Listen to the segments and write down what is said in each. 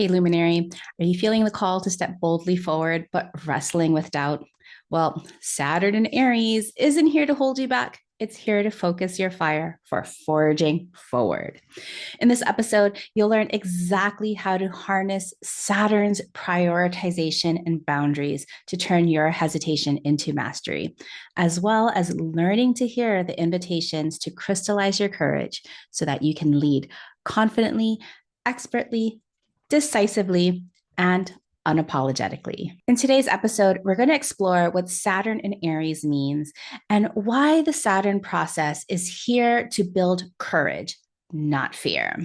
Hey, Luminary, are you feeling the call to step boldly forward, but wrestling with doubt? Well, Saturn in Aries isn't here to hold you back. It's here to focus your fire for forging forward. In this episode, you'll learn exactly how to harness Saturn's prioritization and boundaries to turn your hesitation into mastery, as well as learning to hear the invitations to crystallize your courage so that you can lead confidently, expertly, decisively, and unapologetically. In today's episode, we're going to explore what Saturn in Aries means and why the Saturn process is here to build courage, not fear.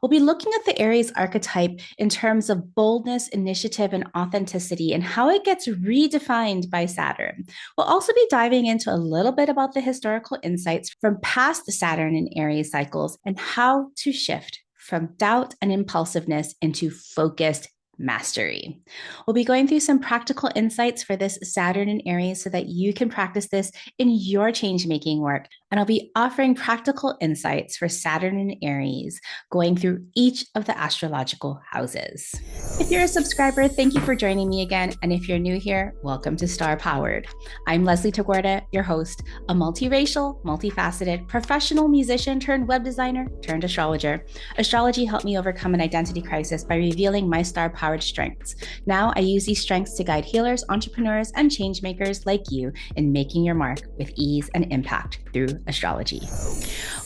We'll be looking at the Aries archetype in terms of boldness, initiative, and authenticity and how it gets redefined by Saturn. We'll also be diving into a little bit about the historical insights from past Saturn and Aries cycles and how to shift from doubt and impulsiveness into focused mastery. We'll be going through some practical insights for this Saturn in Aries so that you can practice this in your change making work. And I'll be offering practical insights for Saturn in Aries, going through each of the astrological houses. If you're a subscriber, thank you for joining me again. And if you're new here, welcome to Star Powered. I'm Leslie Tagorda, your host, a multiracial, multifaceted, professional musician turned web designer turned astrologer. Astrology helped me overcome an identity crisis by revealing my star-powered strengths. Now I use these strengths to guide healers, entrepreneurs, and change makers like you in making your mark with ease and impact through astrology.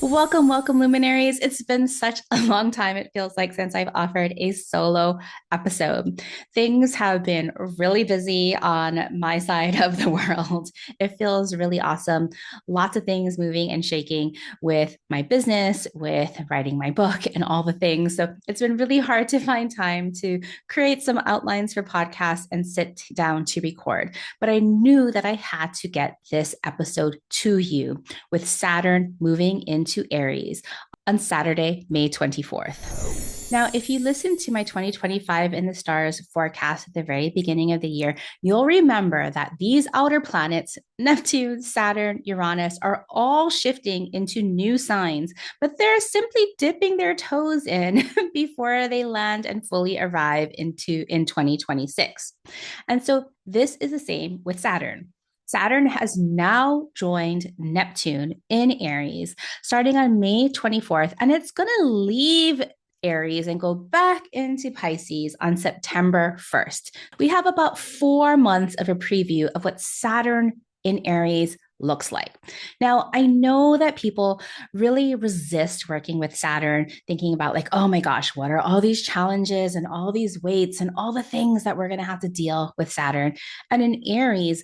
Welcome, welcome, luminaries. It's been such a long time, it feels like, since I've offered a solo episode. Things have been really busy on my side of the world. It feels really awesome. Lots of things moving and shaking with my business, with writing my book, and all the things. So it's been really hard to find time to create some outlines for podcasts and sit down to record. But I knew that I had to get this episode to you with Saturn moving into Aries on Saturday, May 24th. Now, if you listen to my 2025 in the stars forecast at the very beginning of the year, you'll remember that these outer planets, Neptune, Saturn, Uranus, are all shifting into new signs, but they're simply dipping their toes in before they land and fully arrive in 2026. And so this is the same with Saturn. Saturn has now joined Neptune in Aries starting on May 24th, and it's going to leave Aries and go back into Pisces on September 1st. We have about 4 months of a preview of what Saturn in Aries looks like. Now, I know that people really resist working with Saturn, thinking about like, oh my gosh, what are all these challenges and all these weights and all the things that we're going to have to deal with Saturn? And in Aries,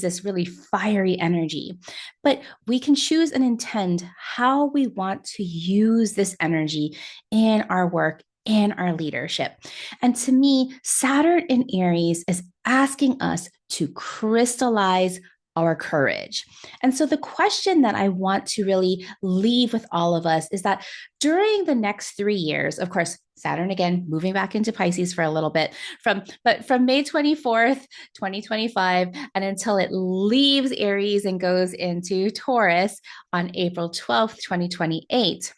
this really fiery energy. But we can choose and intend how we want to use this energy in our work, in our leadership. And to me, Saturn in Aries is asking us to crystallize our courage. And so the question that I want to really leave with all of us is that during the next 3 years, of course, Saturn again moving back into Pisces for a little bit from May 24th, 2025 and until it leaves Aries and goes into Taurus on April 12th, 2028.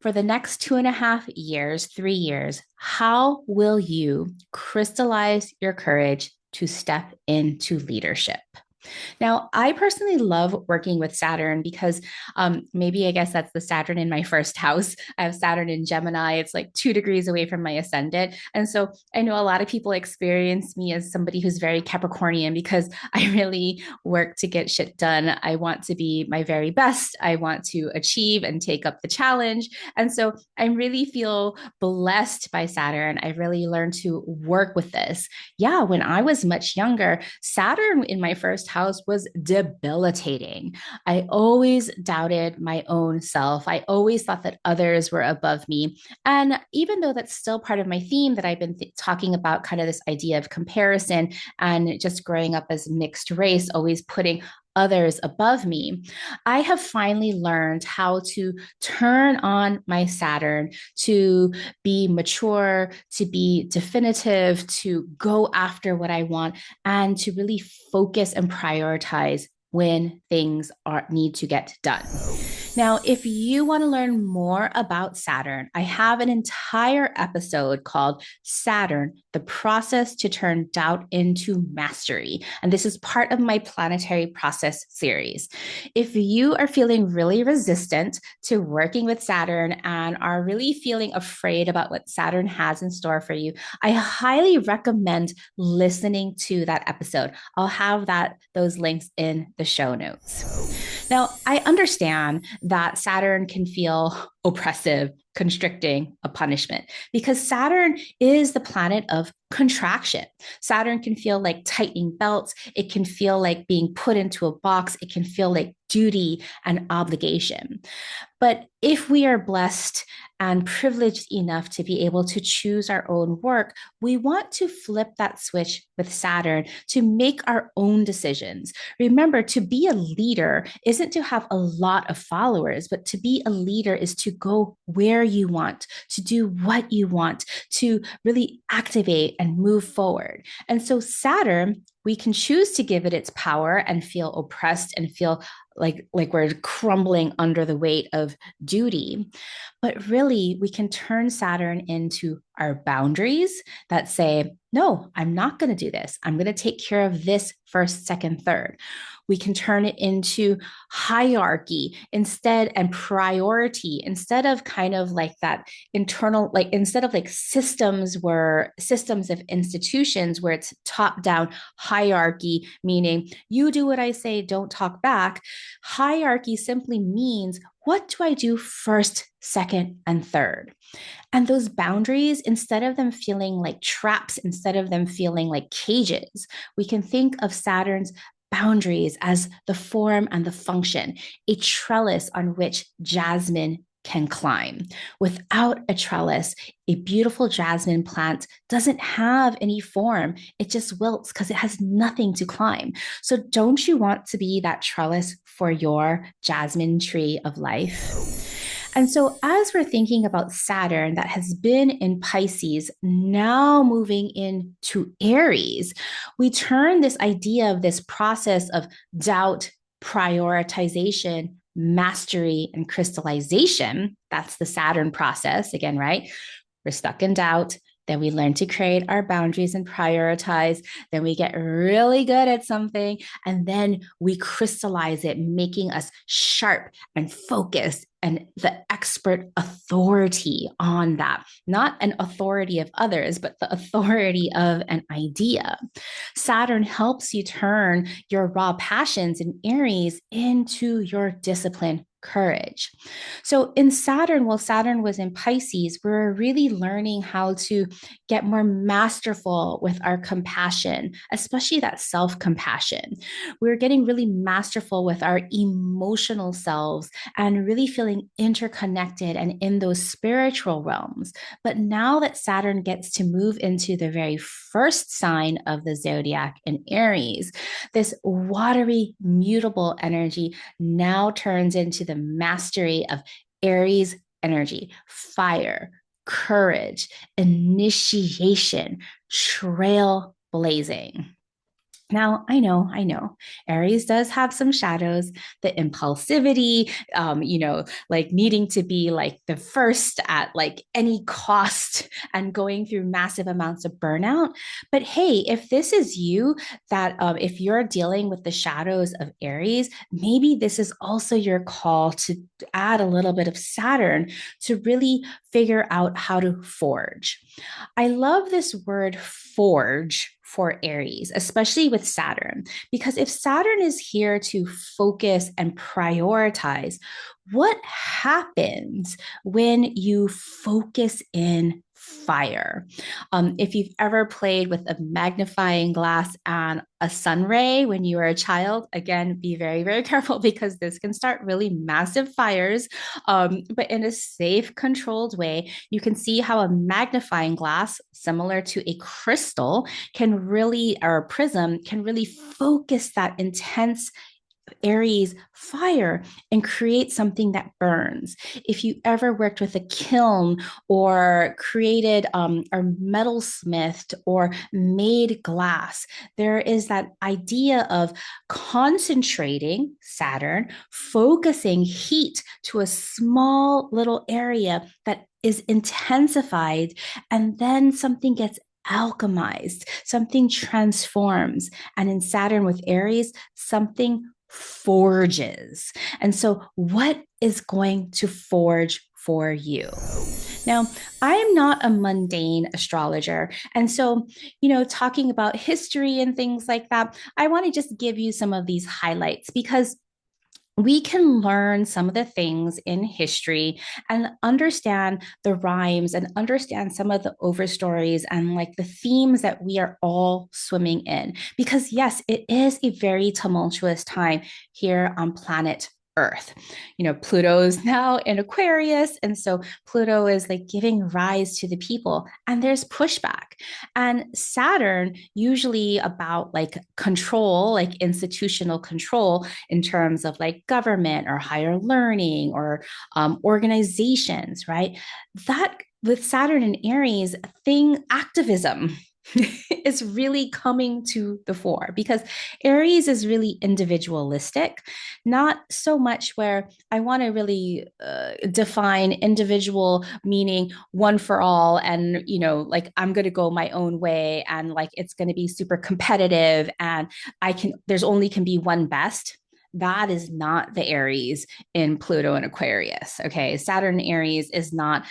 For the next 2.5 years, 3 years, how will you crystallize your courage to step into leadership? Now, I personally love working with Saturn because maybe I guess that's the Saturn in my first house. I have Saturn in Gemini. It's like 2 degrees away from my ascendant. And so I know a lot of people experience me as somebody who's very Capricornian because I really work to get shit done. I want to be my very best. I want to achieve and take up the challenge. And so I really feel blessed by Saturn. I really learned to work with this. Yeah, when I was much younger, Saturn in my first house was debilitating. I always doubted my own self. I always thought that others were above me. And even though that's still part of my theme that I've been talking about, kind of this idea of comparison and just growing up as mixed race, always putting others above me, I have finally learned how to turn on my Saturn to be mature, to be definitive, to go after what I want, and to really focus and prioritize when things need to get done. Now, if you want to learn more about Saturn, I have an entire episode called Saturn, the process to turn doubt into mastery. And this is part of my planetary process series. If you are feeling really resistant to working with Saturn and are really feeling afraid about what Saturn has in store for you, I highly recommend listening to that episode. I'll have those links in the show notes. Now, I understand that Saturn can feel oppressive, constricting, a punishment, because Saturn is the planet of contraction. Saturn can feel like tightening belts. It can feel like being put into a box. It can feel like duty and obligation. But if we are blessed and privileged enough to be able to choose our own work, we want to flip that switch with Saturn to make our own decisions. Remember, to be a leader isn't to have a lot of followers, but to be a leader is to go where you want, to do what you want, to really activate and move forward. And so, Saturn, we can choose to give it its power and feel oppressed and feel like we're crumbling under the weight of duty. But really, we can turn Saturn into our boundaries that say, no, I'm not going to do this. I'm going to take care of this first, second, third. We can turn it into hierarchy instead and priority instead of kind of like that internal, like instead of like systems of institutions where it's top down hierarchy, meaning you do what I say, don't talk back. Hierarchy simply means what do I do first, second, and third? And those boundaries, instead of them feeling like traps, instead of them feeling like cages, we can think of Saturn's boundaries as the form and the function, a trellis on which jasmine can climb. Without a trellis, a beautiful jasmine plant doesn't have any form. It just wilts because it has nothing to climb. So, don't you want to be that trellis for your jasmine tree of life? And so, as we're thinking about Saturn that has been in Pisces, now moving into Aries, we turn this idea of this process of doubt, prioritization, mastery, and crystallization. That's the Saturn process again, right? We're stuck in doubt. Then we learn to create our boundaries and prioritize. Then we get really good at something. And then we crystallize it, making us sharp and focused and the expert authority on that. Not an authority of others, but the authority of an idea. Saturn helps you turn your raw passions in Aries into your discipline courage. So in Saturn, while Saturn was in Pisces, we we're really learning how to get more masterful with our compassion, especially that self-compassion. We're getting really masterful with our emotional selves and really feeling interconnected and in those spiritual realms. But now that Saturn gets to move into the very first sign of the zodiac in Aries, this watery, mutable energy now turns into the mastery of Aries energy, fire, courage, initiation, trailblazing. Now, I know, Aries does have some shadows, the impulsivity, like needing to be like the first at like any cost and going through massive amounts of burnout. But hey, if this is you, that if you're dealing with the shadows of Aries, maybe this is also your call to add a little bit of Saturn to really figure out how to forge. I love this word forge for Aries, especially with Saturn, because if Saturn is here to focus and prioritize, what happens when you focus in fire? If you've ever played with a magnifying glass and a sun ray when you were a child, again, be very, very careful because this can start really massive fires. But in a safe, controlled way, you can see how a magnifying glass, similar to a crystal, can really, or a prism, can really focus that intense Aries fire and create something that burns. If you ever worked with a kiln or created or metalsmithed or made glass, there is that idea of concentrating Saturn, focusing heat to a small little area that is intensified, and then something gets alchemized, something transforms. And in Saturn with Aries, something forges. And so, what is going to forge for you? Now, I am not a mundane astrologer. And so, talking about history and things like that, I want to just give you some of these highlights because we can learn some of the things in history and understand the rhymes and understand some of the overstories and like the themes that we are all swimming in. Because, yes, it is a very tumultuous time here on planet Earth. Pluto is now in Aquarius. And so Pluto is like giving rise to the people, and there's pushback. And Saturn, usually about like control, like institutional control, in terms of like government or higher learning or organizations, right? That with Saturn and Aries, thing activism is really coming to the fore because Aries is really individualistic, not so much where I want to really define individual meaning one for all and, like I'm going to go my own way and like it's going to be super competitive and there's only can be one best. That is not the Aries in Pluto and Aquarius. Okay. Saturn Aries is not,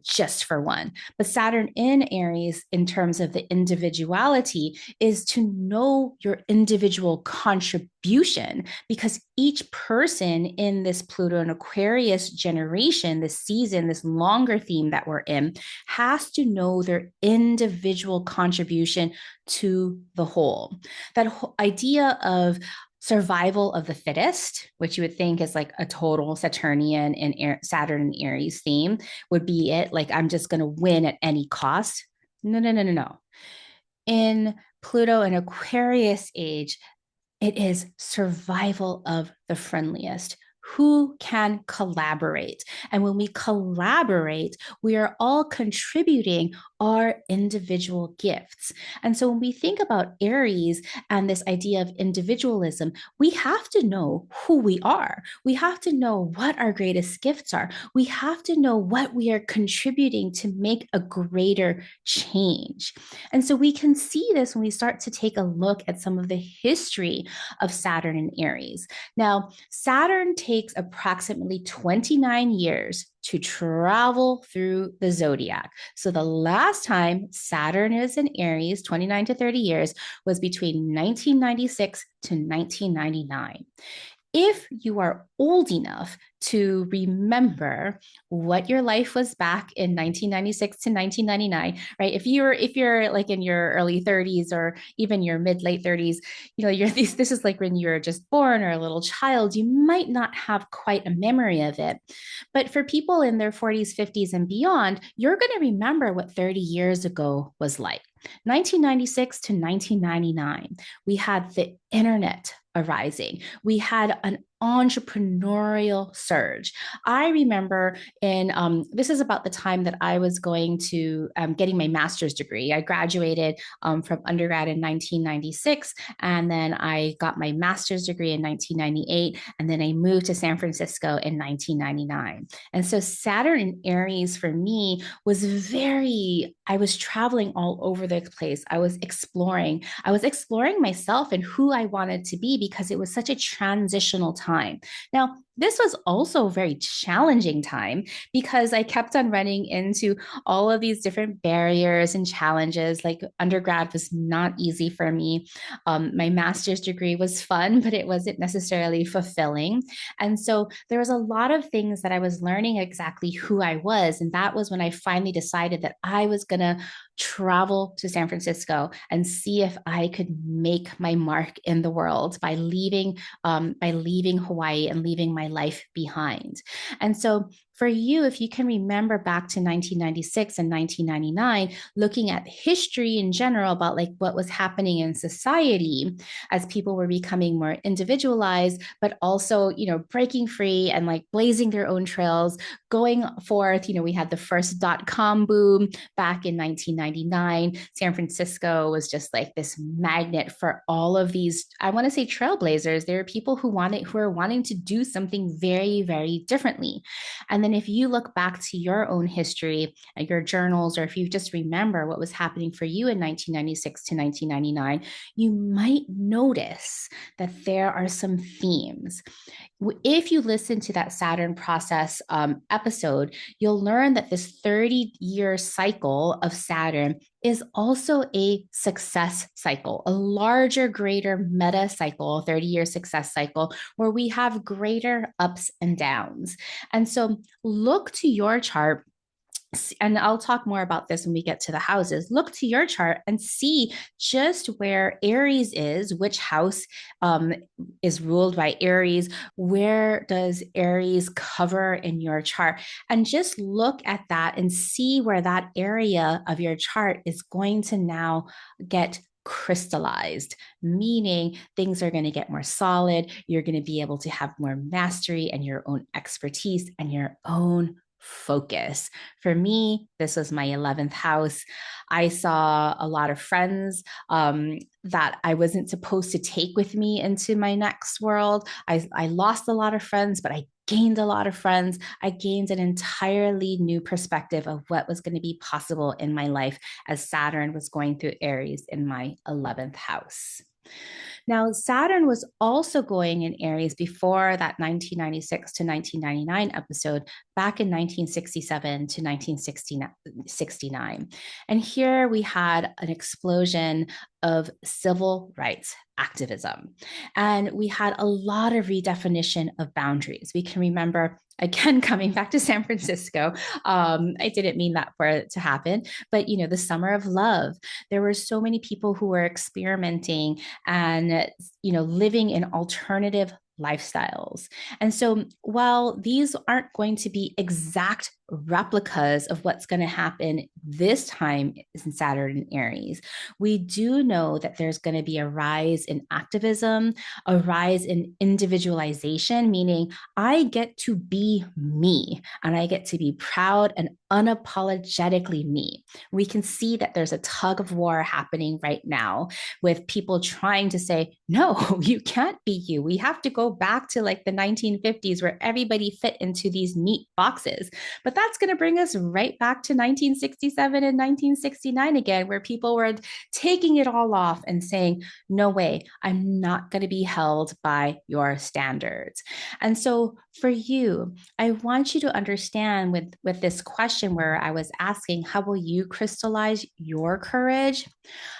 just for one. But Saturn in Aries, in terms of the individuality, is to know your individual contribution because each person in this Pluto and Aquarius generation, this season, this longer theme that we're in, has to know their individual contribution to the whole. That idea of survival of the fittest, which you would think is like a total Saturnian and Saturn and Aries theme, would be it. Like, I'm just going to win at any cost. No, no, no, no, no. In Pluto and Aquarius age, it is survival of the friendliest. Who can collaborate? And when we collaborate, we are all contributing our individual gifts. And so when we think about Aries and this idea of individualism, we have to know who we are. We have to know what our greatest gifts are. We have to know what we are contributing to make a greater change. And so we can see this when we start to take a look at some of the history of Saturn and Aries. Now, Saturn takes approximately 29 years to travel through the zodiac. So the last time Saturn is in Aries, 29 to 30 years, was between 1996 to 1999. If you are old enough to remember what your life was back in 1996 to 1999, right? If you're like in your early 30s or even your mid late 30s, this is like when you're just born or a little child, you might not have quite a memory of it. But for people in their 40s, 50s and beyond, you're going to remember what 30 years ago was like. 1996 to 1999, we had the internet arising. We had an entrepreneurial surge. I remember this is about the time that I was going to getting my master's degree. I graduated from undergrad in 1996, and then I got my master's degree in 1998, and then I moved to San Francisco in 1999. And so Saturn in Aries for me was I was traveling all over the place. I was exploring myself and who I wanted to be because it was such a transitional time. Now, this was also a very challenging time because I kept on running into all of these different barriers and challenges. Like undergrad was not easy for me. My master's degree was fun, but it wasn't necessarily fulfilling. And so there was a lot of things that I was learning exactly who I was. And that was when I finally decided that I was going to travel to San Francisco and see if I could make my mark in the world by leaving Hawaii and leaving my life behind. And so for you, if you can remember back to 1996 and 1999, looking at history in general about like what was happening in society as people were becoming more individualized, but also, breaking free and like blazing their own trails, going forth. We had the first dot-com boom back in 1999. San Francisco was just like this magnet for all of these, I want to say trailblazers. There are people who are wanting to do something very, very differently. And then if you look back to your own history, your journals, or if you just remember what was happening for you in 1996 to 1999, you might notice that there are some themes. If you listen to that Saturn process episode, you'll learn that this 30-year cycle of Saturn is also a success cycle, a larger, greater meta cycle, 30-year success cycle, where we have greater ups and downs. And so look to your chart, and I'll talk more about this when we get to the houses. Look to your chart and see just where Aries is, which house is ruled by Aries. Where does Aries cover in your chart? And just look at that and see where that area of your chart is going to now get crystallized, meaning things are going to get more solid. You're going to be able to have more mastery and your own expertise and your own focus. For me, this was my 11th house. I saw a lot of friends that I wasn't supposed to take with me into my next world. I lost a lot of friends, but I gained a lot of friends. I gained an entirely new perspective of what was going to be possible in my life as Saturn was going through Aries in my 11th house. Now, Saturn was also going in Aries before that 1996 to 1999 episode, back in 1967 to 1969. And here we had an explosion of civil rights activism. And we had a lot of redefinition of boundaries. We can remember, again, coming back to San Francisco, I didn't mean that for it to happen, but the summer of love, there were so many people who were experimenting and living in alternative lifestyles. And so while these aren't going to be exact replicas of what's going to happen this time in Saturn and Aries, we do know that there's going to be a rise in activism, a rise in individualization, meaning I get to be me and I get to be proud and unapologetically me. We can see that there's a tug of war happening right now with people trying to say, no, you can't be you. We have to go back to like the 1950s where everybody fit into these neat boxes. But that's going to bring us right back to 1967 and 1969 again, where people were taking it all off and saying, no way, I'm not going to be held by your standards. And so for you, I want you to understand with this question where I was asking, how will you crystallize your courage?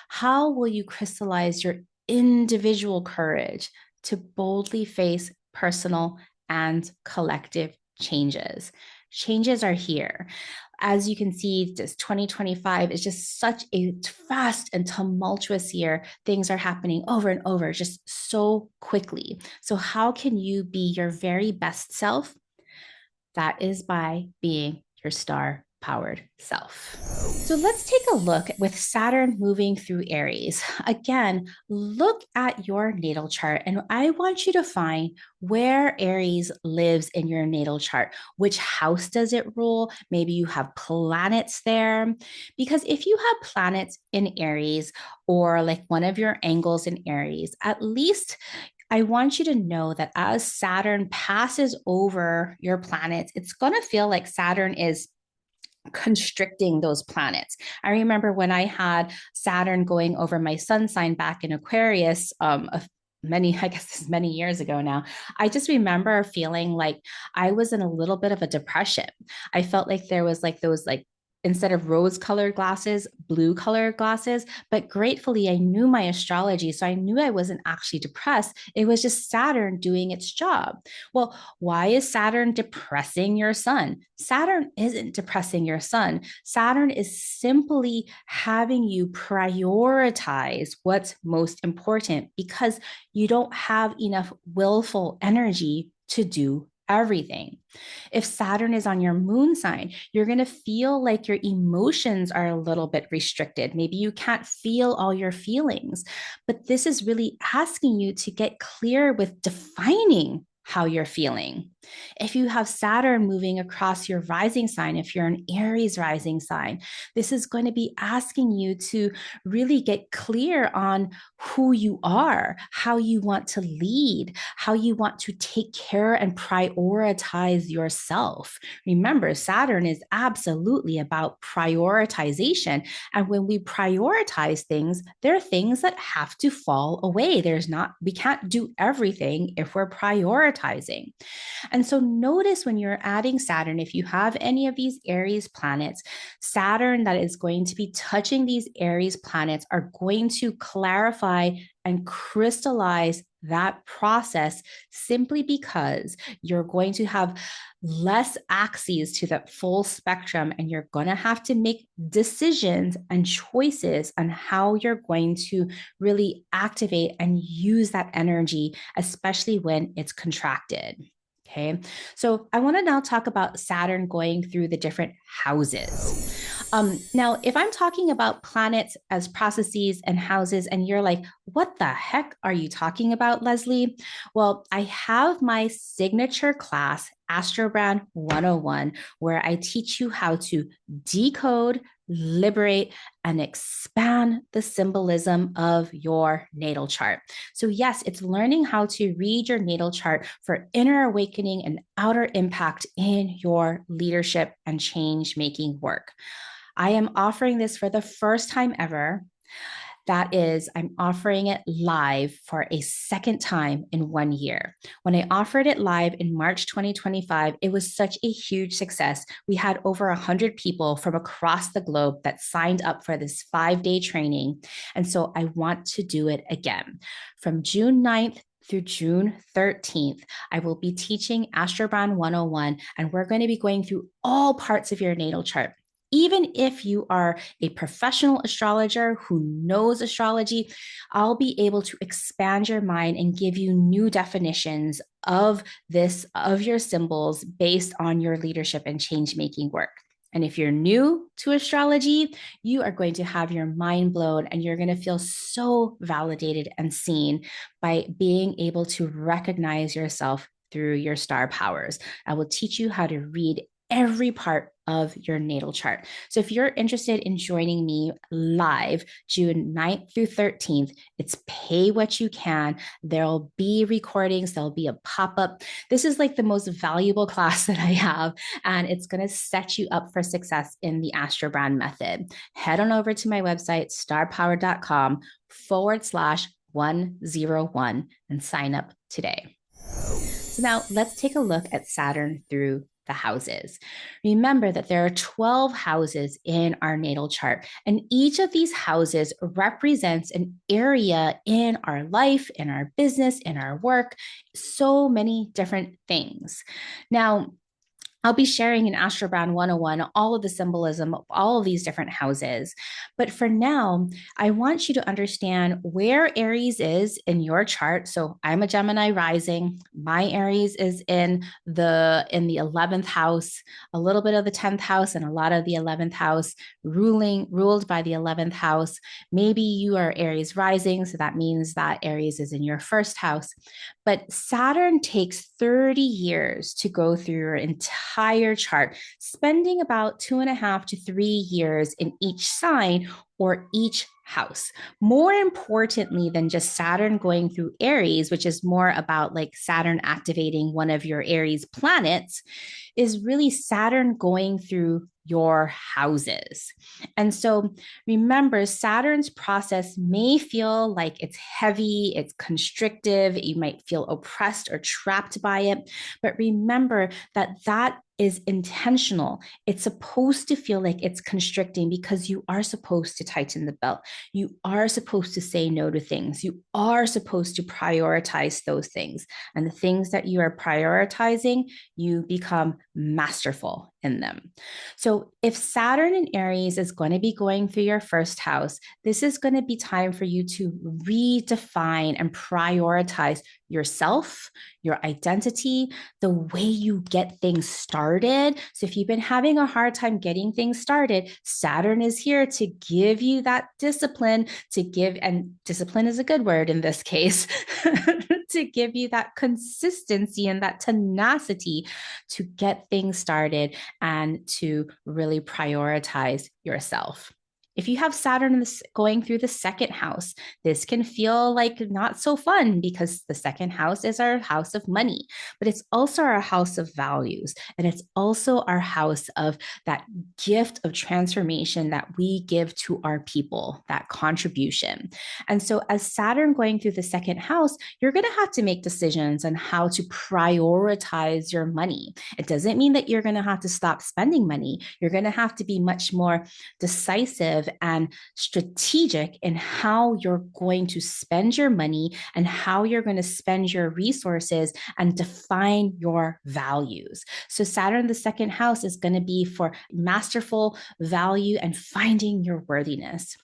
How will you crystallize your individual courage to boldly face personal and collective changes? Changes are here. As you can see, just 2025 is just such a fast and tumultuous year. Things are happening over and over just so quickly. So how can you be your very best self? That is by being your star-powered self. So let's take a look with Saturn moving through Aries. Again, look at your natal chart, and I want you to find where Aries lives in your natal chart. Which house does it rule? Maybe you have planets there. Because if you have planets in Aries or like one of your angles in Aries, at least I want you to know that as Saturn passes over your planets, it's going to feel like Saturn is constricting those planets. I remember when I had Saturn going over my sun sign back in Aquarius, I guess many years ago now, I just remember feeling like I was in a little bit of a depression. I felt like there was like those like instead of rose colored glasses, blue colored glasses. But gratefully, I knew my astrology. So I knew I wasn't actually depressed. It was just Saturn doing its job. Well, why is Saturn depressing your sun? Saturn isn't depressing your sun. Saturn is simply having you prioritize what's most important because you don't have enough willful energy to do everything. If Saturn is on your moon sign, you're going to feel like your emotions are a little bit restricted. Maybe you can't feel all your feelings, but this is really asking you to get clear with defining how you're feeling. If you have Saturn moving across your rising sign, if you're an Aries rising sign, this is going to be asking you to really get clear on who you are, how you want to lead, how you want to take care and prioritize yourself. Remember, Saturn is absolutely about prioritization. And when we prioritize things, there are things that have to fall away. We can't do everything if we're prioritizing. And so notice when you're adding Saturn, if you have any of these Aries planets, Saturn that is going to be touching these Aries planets are going to clarify and crystallize that process simply because you're going to have less axes to the full spectrum, and you're going to have to make decisions and choices on how you're going to really activate and use that energy, especially when it's contracted. Okay, so I want to now talk about Saturn going through the different houses. Now, if I'm talking about planets as processes and houses, and you're like, what the heck are you talking about, Leslie? Well, I have my signature class, Astrobrand 101, where I teach you how to decode, liberate, and expand the symbolism of your natal chart. So, yes, it's learning how to read your natal chart for inner awakening and outer impact in your leadership and change making work. I am offering this for the first time ever. That is, I'm offering it live for a second time in 1 year. When I offered it live in March 2025, it was such a huge success. We had over 100 people from across the globe that signed up for this 5-day training. And so I want to do it again. From June 9th through June 13th, I will be teaching Astrobrand 101, and we're going to be going through all parts of your natal chart. Even if you are a professional astrologer who knows astrology, I'll be able to expand your mind and give you new definitions of your symbols based on your leadership and change-making work. And if you're new to astrology, you are going to have your mind blown, and you're going to feel so validated and seen by being able to recognize yourself through your star powers. I will teach you how to read every part of your natal chart. So if you're interested in joining me live June 9th through 13th, it's pay what you can. There'll be recordings, there'll be a pop-up. This is like the most valuable class that I have, and it's going to set you up for success in the Astrobrand method. Head on over to my website, starpower.com/101 and sign up today. So now let's take a look at Saturn through the houses. Remember that there are 12 houses in our natal chart, and each of these houses represents an area in our life, in our business, in our work, so many different things. Now, I'll be sharing in Astrobrand 101 all of the symbolism of all of these different houses. But for now, I want you to understand where Aries is in your chart. So I'm a Gemini rising. My Aries is in the 11th house, a little bit of the 10th house, and a lot of the 11th house, ruled by the 11th house. Maybe you are Aries rising, so that means that Aries is in your first house. But Saturn takes 30 years to go through your entire chart, spending about 2.5 to 3 years in each sign or each house. More importantly than just Saturn going through Aries, which is more about like Saturn activating one of your Aries planets, is really Saturn going through your houses. And so remember, Saturn's process may feel like it's heavy, it's constrictive, you might feel oppressed or trapped by it. But remember that is intentional. It's supposed to feel like it's constricting because you are supposed to tighten the belt. You are supposed to say no to things. You are supposed to prioritize those things. And the things that you are prioritizing, you become masterful in them. So if Saturn in Aries is going to be going through your first house, this is going to be time for you to redefine and prioritize yourself, your identity, the way you get things started. So if you've been having a hard time getting things started, Saturn is here to give you that discipline, and discipline is a good word in this case, to give you that consistency and that tenacity to get things started and to really prioritize yourself. If you have Saturn going through the second house, this can feel like not so fun because the second house is our house of money, but it's also our house of values. And it's also our house of that gift of transformation that we give to our people, that contribution. And so, as Saturn going through the second house, you're going to have to make decisions on how to prioritize your money. It doesn't mean that you're going to have to stop spending money. You're going to have to be much more decisive and strategic in how you're going to spend your money and how you're going to spend your resources and define your values. So Saturn, the second house, is going to be for masterful value and finding your worthiness.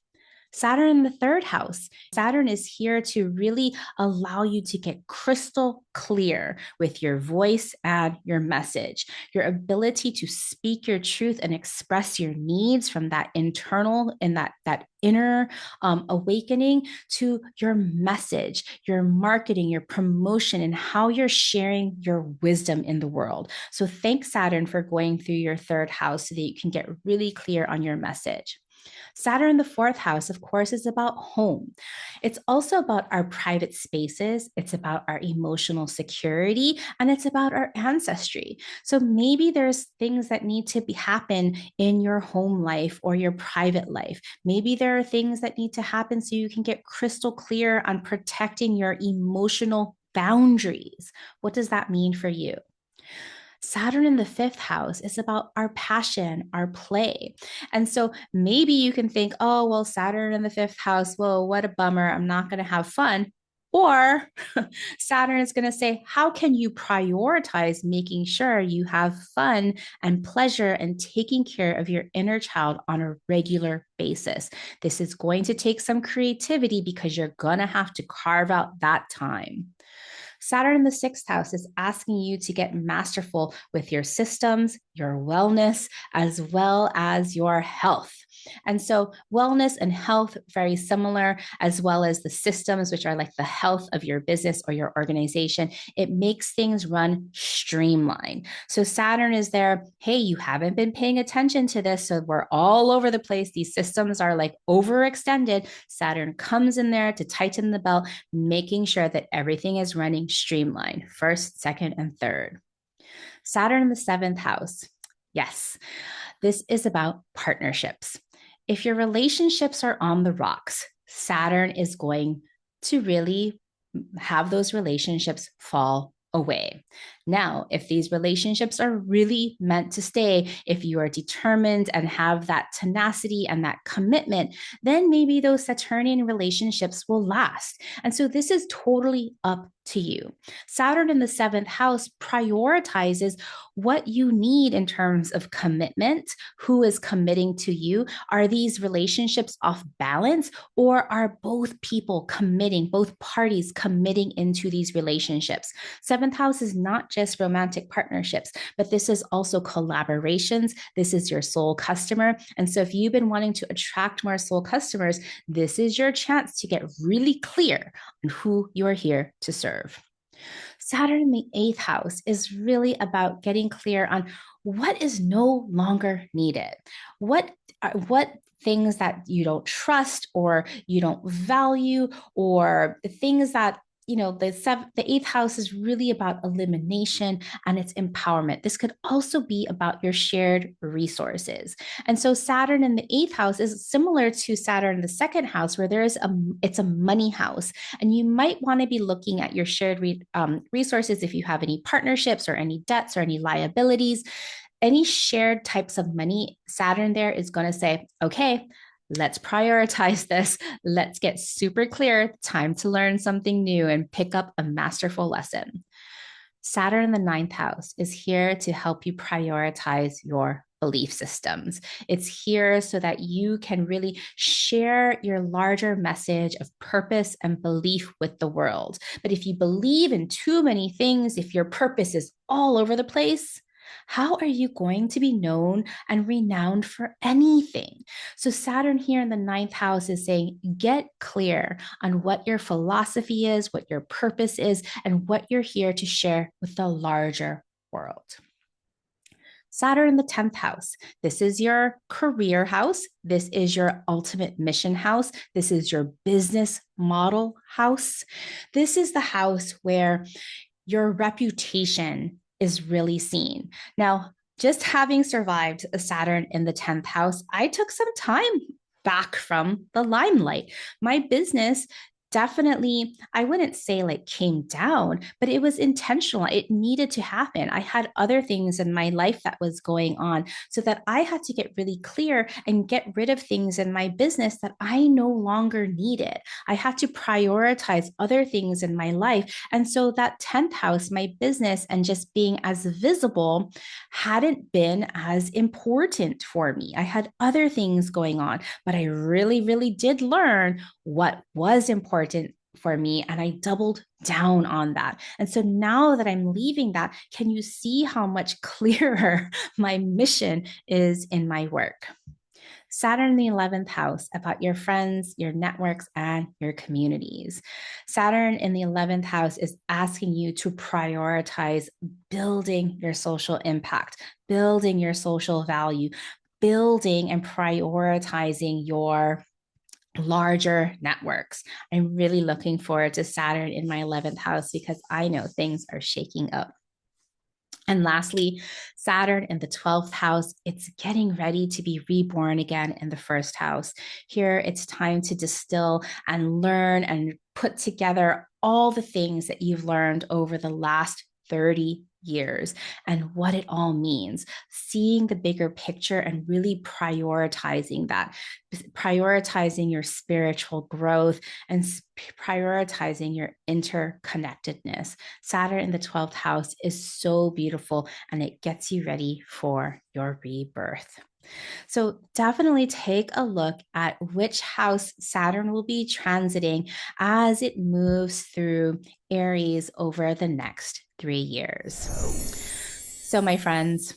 Saturn in the third house. Saturn is here to really allow you to get crystal clear with your voice and your message, your ability to speak your truth and express your needs from that internal and that inner awakening to your message, your marketing, your promotion, and how you're sharing your wisdom in the world. So thanks, Saturn, for going through your third house so that you can get really clear on your message. Saturn in the fourth house, of course, is about home. It's also about our private spaces. It's about our emotional security, and it's about our ancestry. So maybe there's things that need to happen in your home life or your private life. Maybe there are things that need to happen so you can get crystal clear on protecting your emotional boundaries. What does that mean for you? Saturn in the fifth house is about our passion, our play. And so maybe you can think, oh, well, Saturn in the fifth house, well, what a bummer. I'm not going to have fun. Or Saturn is going to say, how can you prioritize making sure you have fun and pleasure and taking care of your inner child on a regular basis? This is going to take some creativity because you're going to have to carve out that time. Saturn in the sixth house is asking you to get masterful with your systems, your wellness, as well as your health. And so, wellness and health, very similar, as well as the systems, which are like the health of your business or your organization. It makes things run streamlined. So, Saturn is there. Hey, you haven't been paying attention to this. So, we're all over the place. These systems are like overextended. Saturn comes in there to tighten the belt, making sure that everything is running streamlined, first, second, and third. Saturn in the seventh house. Yes, this is about partnerships. If your relationships are on the rocks, Saturn is going to really have those relationships fall away. Now, if these relationships are really meant to stay, if you are determined and have that tenacity and that commitment, then maybe those Saturnian relationships will last. And so this is totally up to you. Saturn in the seventh house prioritizes what you need in terms of commitment. Who is committing to you? Are these relationships off balance, or are both people committing, both parties committing into these relationships? Seventh house is not just romantic partnerships, but this is also collaborations. This is your soul customer. And so if you've been wanting to attract more soul customers, this is your chance to get really clear on who you are here to serve. Saturn in the eighth house is really about getting clear on what is no longer needed. What things that you don't trust or you don't value, or things that the eighth house is really about elimination and its empowerment. This could also be about your shared resources. And so Saturn in the eighth house is similar to Saturn in the second house, where it's a money house. And you might want to be looking at your shared resources if you have any partnerships or any debts or any liabilities. Any shared types of money, Saturn there is going to say, okay, let's prioritize this. Let's get super clear. Time to learn something new and pick up a masterful lesson. Saturn in the ninth house is here to help you prioritize your belief systems. It's here so that you can really share your larger message of purpose and belief with the world. But if you believe in too many things, if your purpose is all over the place, how are you going to be known and renowned for anything? So, Saturn here in the ninth house is saying, get clear on what your philosophy is, what your purpose is, and what you're here to share with the larger world. Saturn in the 10th house. This is your career house. This is your ultimate mission house. This is your business model house. This is the house where your reputation is really seen. Now, just having survived a Saturn in the 10th house, I took some time back from the limelight. My business definitely, I wouldn't say like came down, but it was intentional. It needed to happen. I had other things in my life that was going on so that I had to get really clear and get rid of things in my business that I no longer needed. I had to prioritize other things in my life. And so that 10th house, my business and just being as visible hadn't been as important for me. I had other things going on, but I really, really did learn what was important for me. And I doubled down on that. And so now that I'm leaving that, can you see how much clearer my mission is in my work? Saturn in the 11th house about your friends, your networks, and your communities. Saturn in the 11th house is asking you to prioritize building your social impact, building your social value, building and prioritizing your larger networks. I'm really looking forward to Saturn in my 11th house because I know things are shaking up. And lastly, Saturn in the 12th house, it's getting ready to be reborn again in the first house. Here, it's time to distill and learn and put together all the things that you've learned over the last 30 years and what it all means, seeing the bigger picture and really prioritizing that, prioritizing your spiritual growth and prioritizing your interconnectedness. Saturn in the 12th house is so beautiful and it gets you ready for your rebirth. So definitely take a look at which house Saturn will be transiting as it moves through Aries over the next 3 years. So, my friends,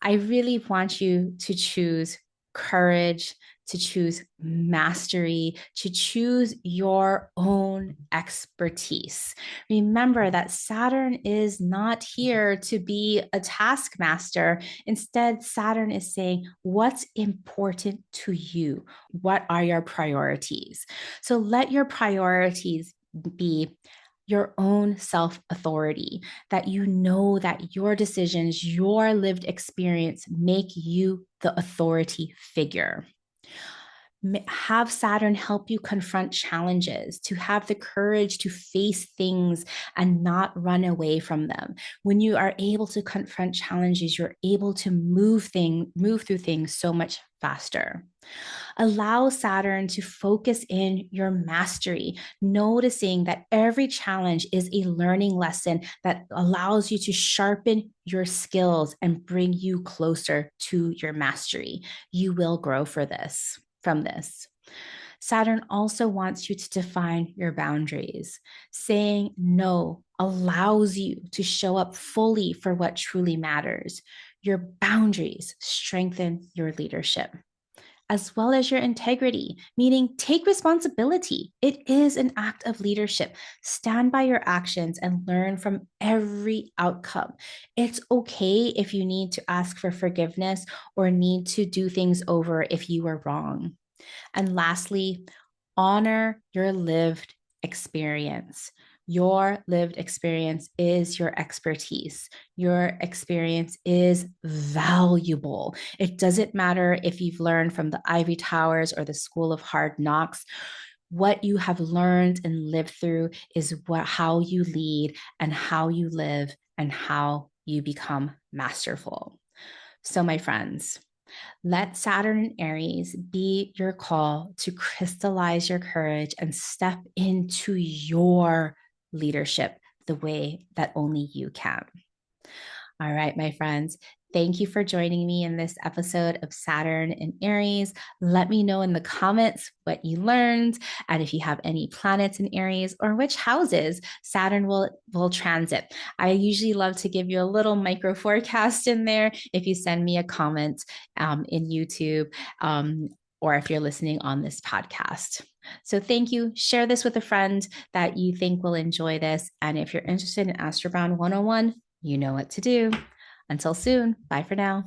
I really want you to choose courage, to choose mastery, to choose your own expertise. Remember that Saturn is not here to be a taskmaster. Instead, Saturn is saying, what's important to you? What are your priorities? So let your priorities be your own self authority, that you know that your decisions, your lived experience make you the authority figure. Have Saturn help you confront challenges, to have the courage to face things and not run away from them. When you are able to confront challenges, you're able to move through things so much faster. Allow Saturn to focus in your mastery, noticing that every challenge is a learning lesson that allows you to sharpen your skills and bring you closer to your mastery. You will grow from this. Saturn also wants you to define your boundaries. Saying no allows you to show up fully for what truly matters. Your boundaries strengthen your leadership, as well as your integrity, meaning take responsibility. It is an act of leadership. Stand by your actions and learn from every outcome. It's okay if you need to ask for forgiveness or need to do things over if you were wrong. And lastly, honor your lived experience. Your lived experience is your expertise. Your experience is valuable. It doesn't matter if you've learned from the Ivy Towers or the School of Hard Knocks. What you have learned and lived through is how you lead and how you live and how you become masterful. So, my friends, let Saturn and Aries be your call to crystallize your courage and step into your leadership the way that only you can. All right, my friends, thank you for joining me in this episode of Saturn and Aries. Let me know in the comments what you learned and if you have any planets in Aries or which houses Saturn will transit. I usually love to give you a little micro forecast in there if you send me a comment in YouTube or if you're listening on this podcast. So thank you. Share this with a friend that you think will enjoy this. And if you're interested in Astrobound 101, you know what to do. Until soon, bye for now.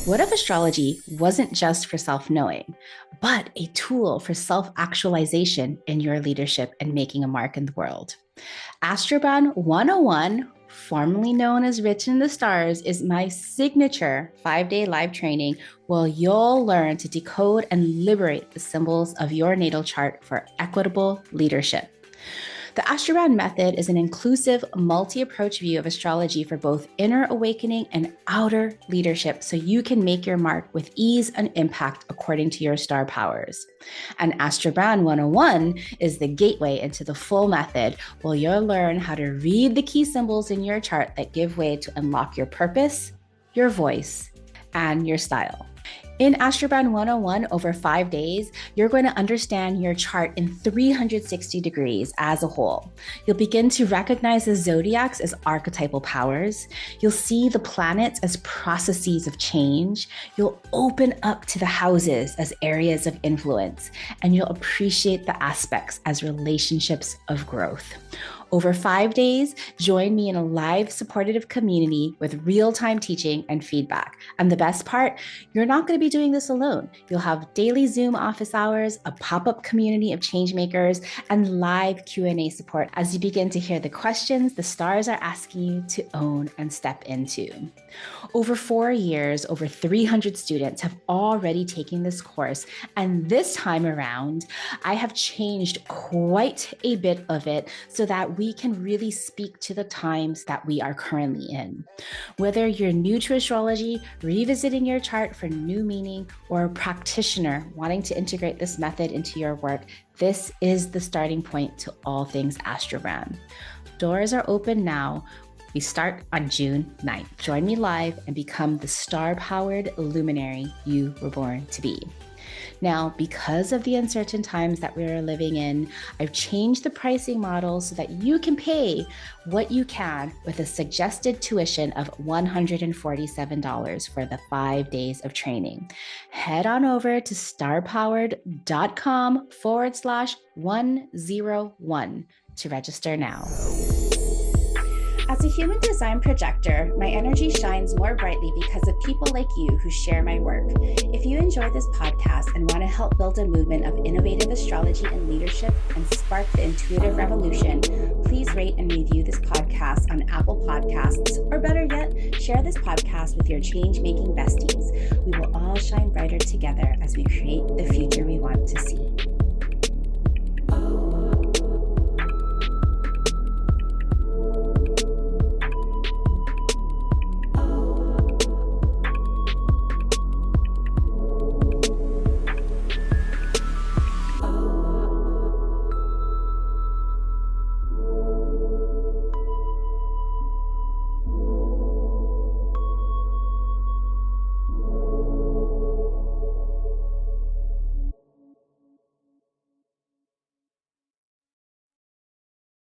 What if astrology wasn't just for self-knowing, but a tool for self-actualization in your leadership and making a mark in the world? Astrobound 101, formerly known as Written in the Stars, is my signature 5-day live training where you'll learn to decode and liberate the symbols of your natal chart for equitable leadership. The Astrobound method is an inclusive, multi-approach view of astrology for both inner awakening and outer leadership, so you can make your mark with ease and impact according to your star powers. And Astrobound 101 is the gateway into the full method, where you'll learn how to read the key symbols in your chart that give way to unlock your purpose, your voice, and your style. In Astrobound 101, over 5 days, you're going to understand your chart in 360 degrees as a whole. You'll begin to recognize the zodiacs as archetypal powers. You'll see the planets as processes of change. You'll open up to the houses as areas of influence, and you'll appreciate the aspects as relationships of growth. Over 5 days, join me in a live supportive community with real-time teaching and feedback. And the best part, you're not going to be doing this alone. You'll have daily Zoom office hours, a pop-up community of change makers, and live Q&A support as you begin to hear the questions the stars are asking you to own and step into. Over 4 years, over 300 students have already taken this course, and this time around, I have changed quite a bit of it so that we can really speak to the times that we are currently in. Whether you're new to astrology, revisiting your chart for new meaning, or a practitioner wanting to integrate this method into your work, this is the starting point to all things Astrobound. Doors are open now. We start on June 9th. Join me live and become the star-powered luminary you were born to be. Now, because of the uncertain times that we are living in, I've changed the pricing model so that you can pay what you can with a suggested tuition of $147 for the 5 days of training. Head on over to starpowered.com/101 to register now. As a human design projector, my energy shines more brightly because of people like you who share my work. If you enjoy this podcast and want to help build a movement of innovative astrology and leadership and spark the intuitive revolution, please rate and review this podcast on Apple Podcasts, or better yet, share this podcast with your change-making besties. We will all shine brighter together as we create the future we want to see.